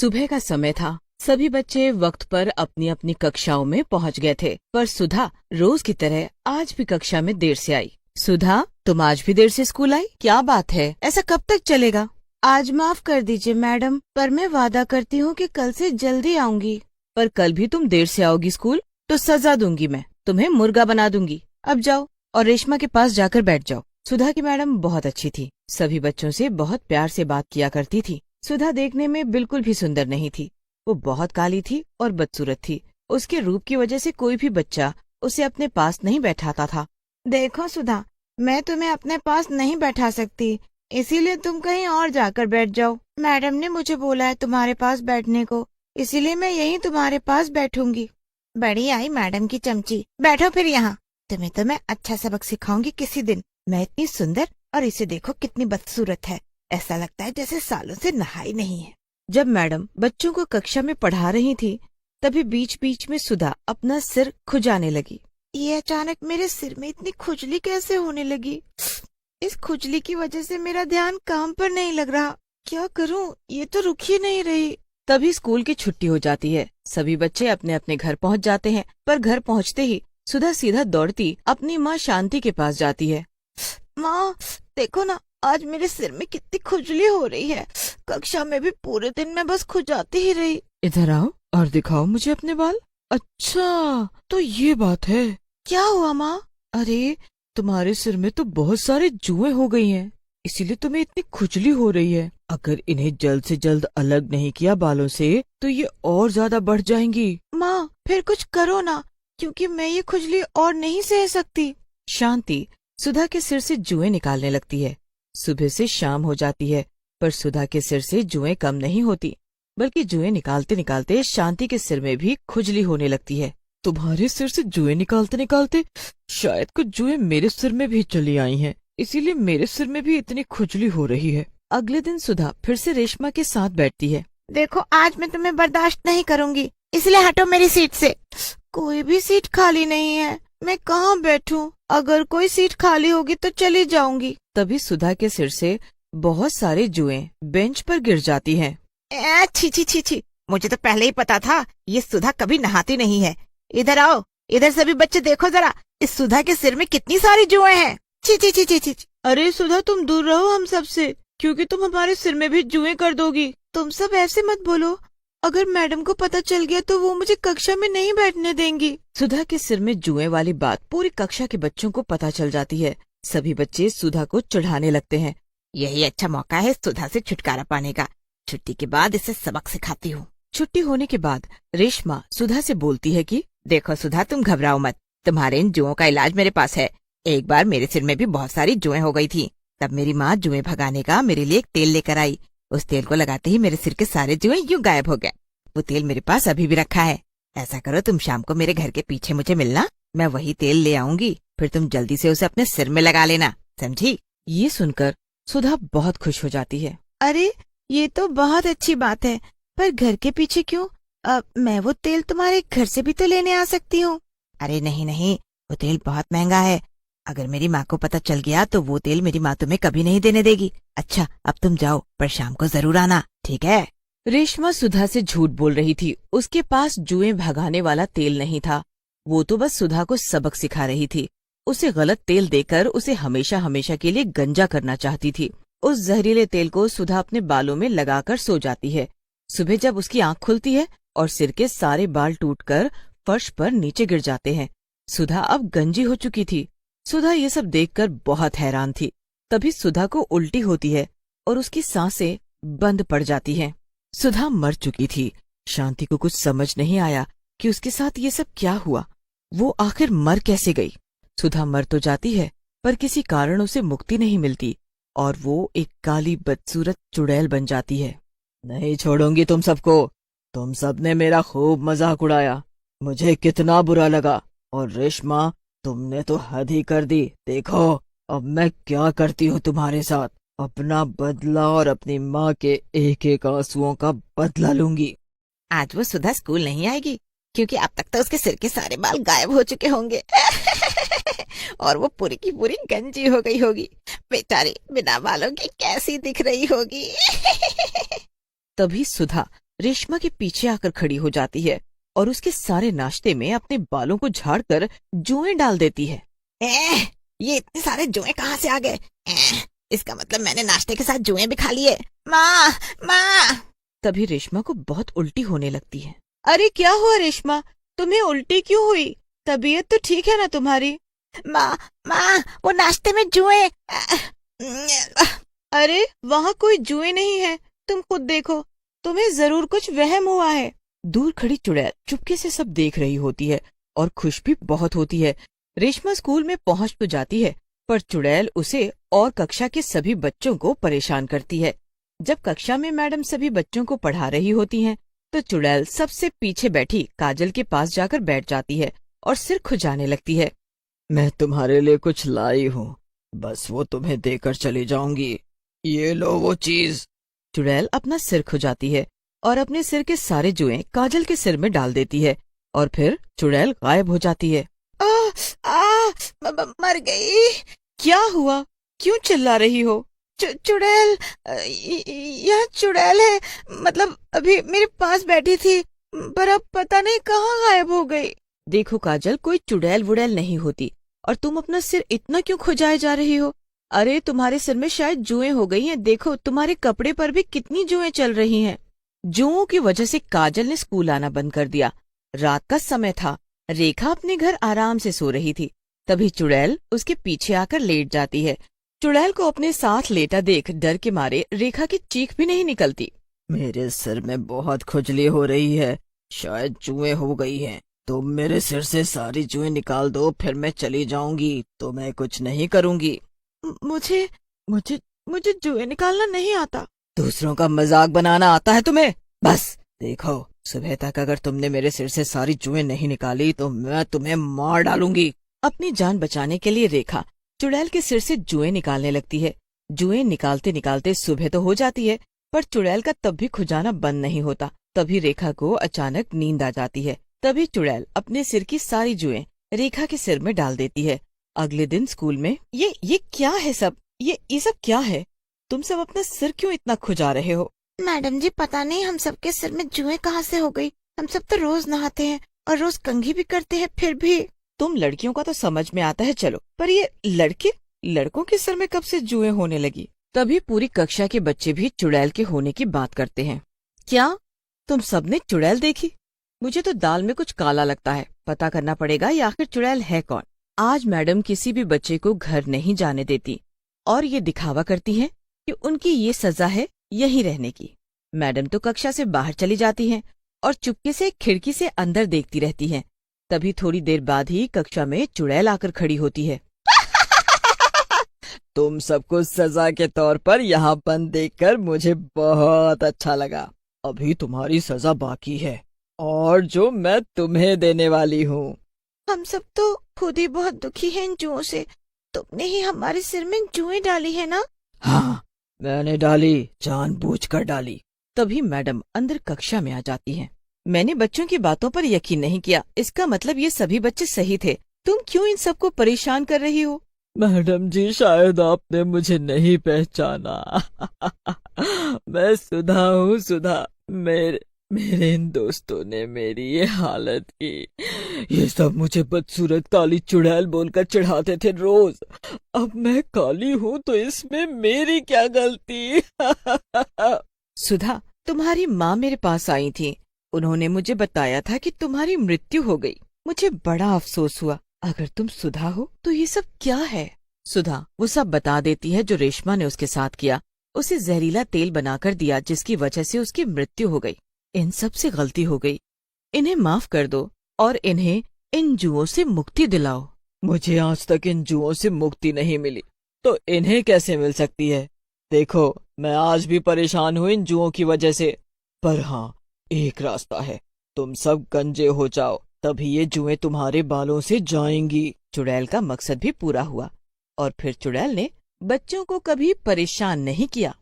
सुबह का समय था। सभी बच्चे वक्त पर अपनी अपनी कक्षाओं में पहुंच गए थे, पर सुधा रोज की तरह आज भी कक्षा में देर से आई। सुधा, तुम आज भी देर से स्कूल आई? क्या बात है, ऐसा कब तक चलेगा? आज माफ कर दीजिए मैडम, पर मैं वादा करती हूँ कि कल से जल्दी आऊंगी। पर कल भी तुम देर से आओगी स्कूल तो सजा दूंगी, मैं तुम्हें मुर्गा बना दूंगी। अब जाओ और रेशमा के पास जाकर बैठ जाओ। सुधा की मैडम बहुत अच्छी थी, सभी बच्चों से बहुत प्यार से बात किया करती थी। सुधा देखने में बिल्कुल भी सुंदर नहीं थी, वो बहुत काली थी और बदसूरत थी। उसके रूप की वजह से कोई भी बच्चा उसे अपने पास नहीं बैठाता था। देखो सुधा, मैं तुम्हें अपने पास नहीं बैठा सकती, इसीलिए तुम कहीं और जाकर बैठ जाओ। मैडम ने मुझे बोला है तुम्हारे पास बैठने को, इसीलिए मैं यहीं तुम्हारे पास बैठूंगी। बड़ी आई मैडम की चमची, बैठो फिर यहाँ। तुम्हें तो मैं अच्छा सबक सिखाऊंगी किसी दिन। मैं इतनी सुंदर और इसे देखो कितनी बदसूरत है, ऐसा लगता है जैसे सालों से नहाई नहीं है। जब मैडम बच्चों को कक्षा में पढ़ा रही थी, तभी बीच बीच में सुधा अपना सिर खुजाने लगी। ये अचानक मेरे सिर में इतनी खुजली कैसे होने लगी? इस खुजली की वजह से मेरा ध्यान काम पर नहीं लग रहा। क्या करूं, ये तो रुक ही नहीं रही। तभी स्कूल की छुट्टी हो जाती है। सभी बच्चे अपने अपने घर पहुंच जाते हैं, पर घर पहुंचते ही सुधा सीधा दौड़ती अपनी माँ शांति के पास जाती है। माँ, देखो ना, आज मेरे सिर में कितनी खुजली हो रही है। कक्षा में भी पूरे दिन मैं बस खुजाती ही रही। इधर आओ और दिखाओ मुझे अपने बाल। अच्छा, तो ये बात है। क्या हुआ माँ? अरे, तुम्हारे सिर में तो बहुत सारे जुएं हो गई हैं, इसीलिए तुम्हें इतनी खुजली हो रही है। अगर इन्हें जल्द से जल्द अलग नहीं किया बालों से, तो ये और ज्यादा बढ़ जाएंगी। माँ, फिर कुछ करो ना, क्योंकि मैं ये खुजली और नहीं सह सकती। शांति सुधा के सिर से जुएं निकालने लगती है। सुबह से शाम हो जाती है, पर सुधा के सिर से जुएं कम नहीं होती, बल्कि जुएं निकालते निकालते शांति के सिर में भी खुजली होने लगती है। तुम्हारे सिर से जुएं निकालते निकालते शायद कुछ जुएं मेरे सिर में भी चली आई हैं, इसीलिए मेरे सिर में भी इतनी खुजली हो रही है। अगले दिन सुधा फिर से रेशमा के साथ बैठती है। देखो, आज मैं तुम्हें बर्दाश्त नहीं करूंगी, इसलिए हटो मेरी सीट से। कोई भी सीट खाली नहीं है, मैं कहाँ बैठूं? अगर कोई सीट खाली होगी तो चली जाऊंगी। तभी सुधा के सिर से बहुत सारे जुएं बेंच पर गिर जाती हैं। छी छी छी छी, मुझे तो पहले ही पता था ये सुधा कभी नहाती नहीं है। इधर आओ, इधर सभी बच्चे देखो जरा, इस सुधा के सिर में कितनी सारी जुएं हैं। छी छी छी छी छी। अरे सुधा, तुम दूर रहो हम सबसे, क्योंकि तुम हमारे सिर में भी जुएं कर दोगी। तुम सब ऐसे मत बोलो, अगर मैडम को पता चल गया तो वो मुझे कक्षा में नहीं बैठने देंगी। सुधा के सिर में जुएं वाली बात पूरी कक्षा के बच्चों को पता चल जाती है। सभी बच्चे सुधा को चिढ़ाने लगते हैं। यही अच्छा मौका है सुधा से छुटकारा पाने का। छुट्टी के बाद इसे सबक सिखाती हूँ। छुट्टी होने के बाद रेशमा सुधा से बोलती है कि देखो सुधा, तुम घबराओ मत, तुम्हारे इन जुओं का इलाज मेरे पास है। एक बार मेरे सिर में भी बहुत सारी जुएं हो गई थी, तब मेरी माँ जुएं भगाने का मेरे लिए एक तेल लेकर आई। उस तेल को लगाते ही मेरे सिर के सारे जुएं यूं गायब हो गए। वो तेल मेरे पास अभी भी रखा है। ऐसा करो, तुम शाम को मेरे घर के पीछे मुझे मिलना, मैं वही तेल ले आऊंगी, फिर तुम जल्दी से उसे अपने सिर में लगा लेना, समझी? ये सुनकर सुधा बहुत खुश हो जाती है। अरे, ये तो बहुत अच्छी बात है, पर घर के पीछे क्यों? मैं वो तेल तुम्हारे घर से भी तो लेने आ सकती हूँ। अरे नहीं नहीं, वो तेल बहुत महंगा है। अगर मेरी माँ को पता चल गया तो वो तेल मेरी माँ तुम्हें कभी नहीं देने देगी। अच्छा, अब तुम जाओ, पर शाम को जरूर आना, ठीक है? रेशमा सुधा से झूठ बोल रही थी। उसके पास जुएं भगाने वाला तेल नहीं था, वो तो बस सुधा को सबक सिखा रही थी। उसे गलत तेल देकर उसे हमेशा हमेशा के लिए गंजा करना चाहती थी। उस जहरीले तेल को सुधा अपने बालों में लगाकर सो जाती है। सुबह जब उसकी आंख खुलती है और सिर के सारे बाल टूटकर फर्श पर नीचे गिर जाते हैं। सुधा अब गंजी हो चुकी थी। सुधा ये सब देखकर बहुत हैरान थी। तभी सुधा को उल्टी होती है और उसकी सांसें बंद पड़ जाती हैं। सुधा मर चुकी थी। शांति को कुछ समझ नहीं आया कि उसके साथ ये सब क्या हुआ। वो आखिर मर कैसे गई? सुधा मर तो जाती है, पर किसी कारण उसे मुक्ति नहीं मिलती और वो एक काली बदसूरत चुड़ैल बन जाती है। नहीं छोड़ूंगी तुम सबको। तुम सबने मेरा खूब मजाक उड़ाया, मुझे कितना बुरा लगा। और रेशमा, तुमने तो हद ही कर दी। देखो अब मैं क्या करती हूँ तुम्हारे साथ। अपना बदला और अपनी माँ के एक एक आंसुओं का बदला लूंगी। आज वो सुधा स्कूल नहीं आएगी, क्योंकि अब तक तो उसके सिर के सारे बाल गायब हो चुके होंगे और वो पूरी की पूरी गंजी हो गई होगी। बेचारी बिना बालों की कैसी दिख रही होगी। तभी सुधा रेशमा के पीछे आकर खड़ी हो जाती है और उसके सारे नाश्ते में अपने बालों को झाड़कर जुएं डाल देती है। ये इतने सारे जुएं कहाँ से आ गए? इसका मतलब मैंने नाश्ते के साथ जुएं भी खा लिए। माँ माँ। तभी रेशमा को बहुत उल्टी होने लगती है। अरे क्या हुआ रेशमा, तुम्हें उल्टी क्यों हुई? तबीयत तो ठीक है ना तुम्हारी? माँ वो नाश्ते में जुएं। अरे वहाँ कोई जुएं नहीं है, तुम खुद देखो, तुम्हें जरूर कुछ वहम हुआ है। दूर खड़ी चुड़ैल चुपके से सब देख रही होती है और खुश भी बहुत होती है। रेशमा स्कूल में पहुंच तो जाती है, पर चुड़ैल उसे और कक्षा के सभी बच्चों को परेशान करती है। जब कक्षा में मैडम सभी बच्चों को पढ़ा रही होती हैं, तो चुड़ैल सबसे पीछे बैठी काजल के पास जाकर बैठ जाती है और सिर खुजाने लगती है। मैं तुम्हारे लिए कुछ लाई हूँ, बस वो तुम्हें देकर चली जाऊंगी। ये लो वो चीज। चुड़ैल अपना सिर खुजाती है और अपने सिर के सारे जुएं काजल के सिर में डाल देती है और फिर चुड़ैल गायब हो जाती है। मर गई। क्या हुआ, क्यों चिल्ला रही हो? चुड़ैल, यह चुड़ैल है, मतलब अभी मेरे पास बैठी थी, पर अब पता नहीं कहाँ गायब हो गई। देखो काजल, कोई चुड़ैल वुड़ैल नहीं होती, और तुम अपना सिर इतना क्यों खुजाए जा रही हो? अरे तुम्हारे सिर में शायद जुएं हो गई हैं, देखो तुम्हारे कपड़े पर भी कितनी जुएं चल रही हैं। जुओं की वजह से काजल ने स्कूल आना बंद कर दिया। रात का समय था, रेखा अपने घर आराम से सो रही थी। तभी चुड़ैल उसके पीछे आकर लेट जाती है। चुड़ैल को अपने साथ लेटा देख डर के मारे रेखा की चीख भी नहीं निकलती। मेरे सिर में बहुत खुजली हो रही है, शायद जुएं हो गई हैं। तुम मेरे सिर से सारी जुएं निकाल दो, फिर मैं चली जाऊंगी, तो मैं कुछ नहीं करूंगी। मुझे मुझे मुझे जुएं निकालना नहीं आता। दूसरों का मजाक बनाना आता है तुम्हें? बस देखो, सुबह तक अगर तुमने मेरे सिर से सारी जुएं नहीं निकाली तो मैं तुम्हें मार डालूंगी। अपनी जान बचाने के लिए रेखा चुड़ैल के सिर से जुएं निकालने लगती है। जुएं निकालते निकालते सुबह तो हो जाती है, पर चुड़ैल का तब भी खुजाना बंद नहीं होता। तभी रेखा को अचानक नींद आ जाती है। तभी चुड़ैल अपने सिर की सारी जुएं रेखा के सिर में डाल देती है। अगले दिन स्कूल में ये क्या है सब? ये सब क्या है? तुम सब अपना सिर क्यों इतना खुजा रहे हो? मैडम जी, पता नहीं हम सबके सिर में जुएं कहाँ से हो गई। हम सब तो रोज नहाते हैं और रोज कंघी भी करते हैं, फिर भी। तुम लड़कियों का तो समझ में आता है, चलो, पर ये लड़कों के सिर में कब से जुएं होने लगी? तभी पूरी कक्षा के बच्चे भी चुड़ैल के होने की बात करते हैं। क्या तुम सबने चुड़ैल देखी? मुझे तो दाल में कुछ काला लगता है, पता करना पड़ेगा ये आखिर चुड़ैल है कौन। आज मैडम किसी भी बच्चे को घर नहीं जाने देती और ये दिखावा करती हैं कि उनकी ये सजा है यहीं रहने की। मैडम तो कक्षा से बाहर चली जाती हैं और चुपके से खिड़की से अंदर देखती रहती हैं। तभी थोड़ी देर बाद ही कक्षा में चुड़ैल आकर खड़ी होती है। तुम सबको सजा के तौर पर यहाँ बंद देखकर मुझे बहुत अच्छा लगा। अभी तुम्हारी सजा बाकी है, और जो मैं तुम्हें देने वाली हूँ। हम सब तो खुद ही बहुत दुखी हैं इन जुओं से। तुमने ही हमारे सिर में जुएं डाली है ना? हाँ, मैंने डाली, जानबूझकर डाली। तभी मैडम अंदर कक्षा में आ जाती हैं। मैंने बच्चों की बातों पर यकीन नहीं किया, इसका मतलब ये सभी बच्चे सही थे। तुम क्यों इन सबको परेशान कर रही हो? मैडम जी, शायद आपने मुझे नहीं पहचाना। मैं सुधा हूँ, सुधा। मेरे इन दोस्तों ने मेरी ये हालत की। ये सब मुझे बदसूरत काली चुड़ैल बोलकर चिढ़ाते थे रोज। अब मैं काली हूँ तो इसमें मेरी क्या गलती? सुधा, तुम्हारी माँ मेरे पास आई थी। उन्होंने मुझे बताया था कि तुम्हारी मृत्यु हो गई। मुझे बड़ा अफसोस हुआ। अगर तुम सुधा हो तो ये सब क्या है? सुधा वो सब बता देती है जो रेशमा ने उसके साथ किया। उसे जहरीला तेल बनाकर दिया, जिसकी वजह से उसकी मृत्यु हो गई। इन सब से गलती हो गई, इन्हें माफ कर दो और इन्हें इन जुओं से मुक्ति दिलाओ। मुझे आज तक इन जुओं से मुक्ति नहीं मिली, तो इन्हें कैसे मिल सकती है? देखो, मैं आज भी परेशान हूँ इन जुओं की वजह से। पर हाँ, एक रास्ता है, तुम सब गंजे हो जाओ, तभी ये जुएं तुम्हारे बालों से जाएंगी। चुड़ैल का मकसद भी पूरा हुआ और फिर चुड़ैल ने बच्चों को कभी परेशान नहीं किया।